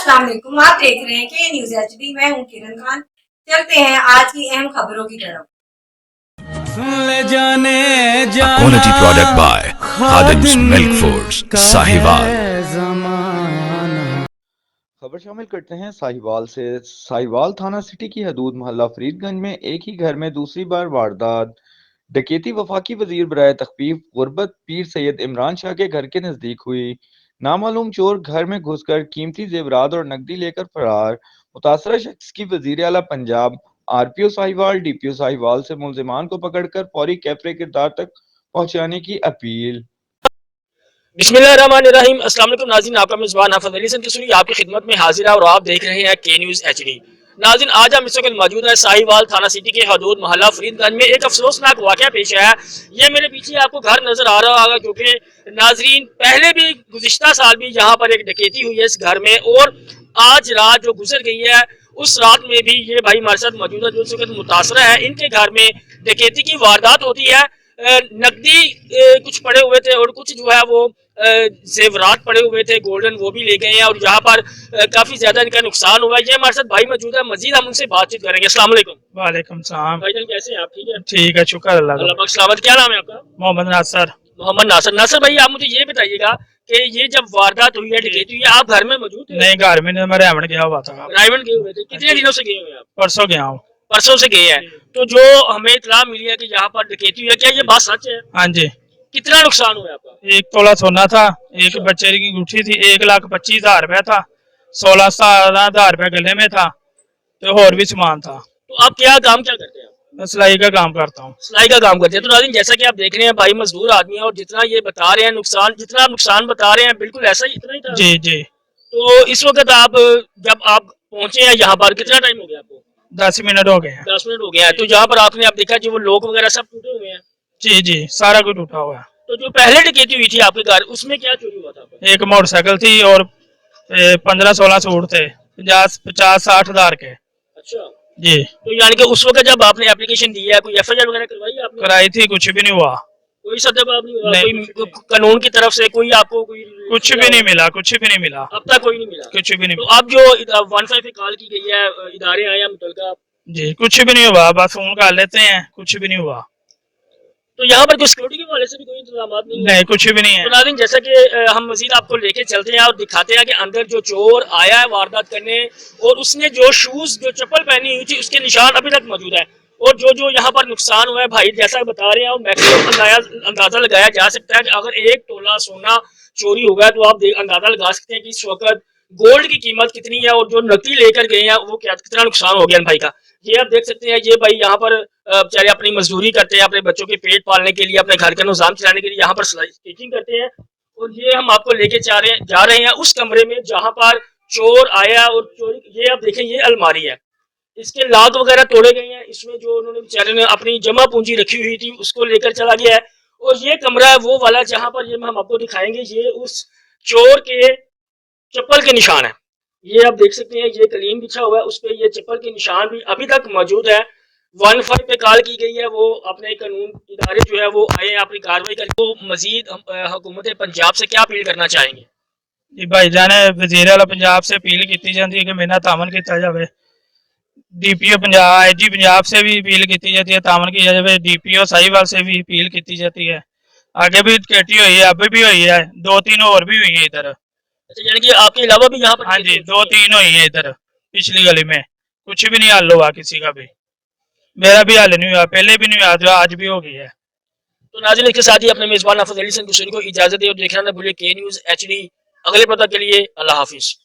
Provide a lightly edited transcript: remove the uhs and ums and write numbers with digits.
अस्सलाम वालेकुम, आप देख रहे हैं के न्यूज़ एचडी। मैं हूं किरण खान। चलते हैं आज की अहम खबरों की तरफ। Quality product by Khadim's Milk Foods, Sahiwal। खबर शामिल करते हैं साहिवाल से। साहिवाल थाना सिटी की हदूद मोहल्ला फरीदगंज में एक ही घर में दूसरी बार वारदात। डकैती वफाकी वजीर बराए तखफीफ गुरबत पीर सैयद इमरान शाह के घर के नजदीक हुई। नामालूम चोर घर में घुसकर कीमती जेवरात और नकदी लेकर फरार। मुतासरा शख्स की वजीर आला पंजाब आरपीओ साहिवाल डीपीओ साहिवाल से मुलजिमान को पकड़कर फौरी कैफरे किरदार तक पहुंचाने की अपील। बिस्मिल्लाहिर्रहमानिर्रहीम। अस्सलाम वालेकुम नाज़रीन, आपका मेज़बान हाफ़िज़ अली सनकी आपकी खिदमत में हाजिर है और आप देख रहे हैं के न्यूज़ एचडी। नाज़रीन, आज हम इस वक्त मौजूद है साहिवाल थाना सिटी के हदूद मोहल्ला फरीदगंज में। एक अफसोसनाक वाक़या पेश आया। ये मेरे पीछे आपको घर नजर आ रहा होगा, क्योंकि नाज़रीन पहले भी गुज़िश्ता साल भी यहाँ पर एक डकैती हुई है इस घर में, और आज रात जो गुजर गई है उस रात में भी ये भाई हमारे साथ मौजूद है जो इस वक्त मुतासरा है। इनके घर में डकैती की वारदात होती है। नकदी कुछ पड़े हुए थे और कुछ जो है वो जेवरात पड़े हुए थे गोल्डन, वो भी ले गए हैं और यहाँ पर काफी ज्यादा इनका नुकसान हुआ है। ये हमारे साथ भाई मौजूद है, मजीद हम उनसे बातचीत करेंगे। अस्सलाम वालेकुम। वालेकुम सलाम। भाईजान कैसे हैं आप? ठीक है, ठीक है, शुक्र अल्लाह का। अल्लाह सलामत। क्या नाम है आपका? मोहम्मद नासर। मोहम्मद नासर। नासर भाई, आप मुझे ये बताइएगा कि ये जब वारदात हुई है डकैती हुई है, आप घर में मौजूद थे? नहीं, घर में मैं रायमंड गया हुआ था। रायमंड गए हुए थे? कितने दिनों से गए हुए हैं आप? परसों गया हूँ। परसों से गए हैं। तो जो हमें इतला मिली है कि यहाँ पर डकैती हुई है, क्या ये बात सच है? हाँ जी। कितना नुकसान हुआ आपका? 1 तोला सोना था, एक बच्चे की अंगूठी थी, 1,25,000 रुपया था, 16-17,000 रुपया गले में था, तो और भी सामान था। तो आप काम क्या करते हैं? मैं सिलाई का काम करता हूँ। सिलाई का काम करते हैं। तो नाज़रीन, जैसा कि आप देख रहे हैं भाई मजदूर आदमी है और जितना ये बता रहे हैं नुकसान, जितना आप नुकसान बता रहे हैं बिल्कुल ऐसा ही, इतना ही था। जी जी। तो इस वक्त आप जब आप पहुंचे हैं यहाँ पर, कितना टाइम हो गया आपको? 10 मिनट हो गए हैं। 10 मिनट हो गया है। तो यहाँ पर आपने आप देखा कि वो लोग वगैरह सब टूटे हुए हैं? जी जी, सारा कुछ टूटा हुआ है। तो जो पहले डकैती हुई थी आपके घर, उसमें क्या चोरी हुआ था? एक मोटरसाइकिल थी और 15-16 सूट थे, 50-60 हजार के। अच्छा जी। तो यानी कि उस वक्त जब आपने एप्लीकेशन दी है, कोई एफआईआर वगैरह करवाई आपने? कराई थी, कुछ भी नहीं हुआ। कोई सदब नहीं हुआ? नहीं, कोई कानून की तरफ से कोई आपको कोई कुछ भी नहीं मिला, कुछ भी नहीं मिला, अब तक कोई नहीं मिला? कुछ भी नहीं तो मिला। अब जो 15 पे कॉल की गई है, इदारे आए हैं मुतलका जी, कुछ भी नहीं हुआ, बस फोन कर लेते हैं, कुछ भी नहीं हुआ। तो यहाँ पर कोई सिक्योरिटी के हवाले से भी कोई इंतजाम नहीं, कुछ भी नहीं है। तो नाज़रीन, जैसा कि हम मजीद आपको लेके चलते हैं और दिखाते हैं कि अंदर जो चोर आया है वारदात करने, और उसने जो शूज जो चप्पल पहनी हुई थी उसके निशान अभी तक मौजूद है। और जो यहाँ पर नुकसान हुआ है भाई जैसा बता रहे हैं, और मैक्सिमम अंदाजा लगाया जा सकता है कि अगर 1 तोला सोना चोरी हो गया तो आप अंदाजा लगा सकते हैं कि इस वक्त गोल्ड की कीमत कितनी है और जो नकदी लेकर गए हैं वो क्या कितना नुकसान हो गया भाई का। ये आप देख सकते हैं, ये भाई यहाँ पर बेचारे अपनी मजदूरी करते हैं, अपने बच्चों के पेट पालने के लिए, अपने घर का निजाम चलाने के लिए यहाँ पर स्टिचिंग करते हैं। और ये हम आपको लेके जा रहे हैं उस कमरे में जहाँ पर चोर आया और चोरी। ये आप देखें, ये अलमारी है, इसके लाग वगैरह तोड़े गए हैं, इसमें जो उन्होंने बेचारे ने अपनी जमा पूंजी रखी हुई थी उसको लेकर चला गया है। और ये कमरा है वो वाला जहाँ पर ये हम आपको दिखाएंगे, ये उस चोर के चप्पल के निशान है। ये आप देख सकते हैं, ये कलीन बिछा हुआ है, उस पर ये चप्पल के निशान भी अभी तक मौजूद है। 15 पे कॉल की गई है, वो अपने कानून इदारे जो है वो आए अपनी कार्रवाई करें। तो मजीद हुकूमत पंजाब से क्या अपील करना चाहेंगे? जी भाई जाने वजीर आला पंजाब से अपील की जाती है कि मेरा तामन किया जाए। डीपीओ पंजाब आईजी पंजाब से भी अपील की जाती है, तामन किया जाए। डीपीओ साहिवाल से भी अपील की जाती है। आगे भी डकैती हुई है, अभी भी हुई है, 2-3 और भी हुई है इधर। अच्छा, यानी कि आपके अलावा भी यहाँ पर? हाँ जी, 2-3 हुई है इधर पिछली गली में। कुछ भी नहीं हल हुआ किसी का भी, मेरा भी हल नहीं हुआ, पहले भी नहीं हुआ, जो आज भी हो गई है। तो नाज़रीन, इसके साथ ही अपने मेजबान हाफिज़ अली सनकी को इजाजत दे और देखना न भूलिए के न्यूज़ एचडी। अगले पता के लिए अल्लाह हाफिज।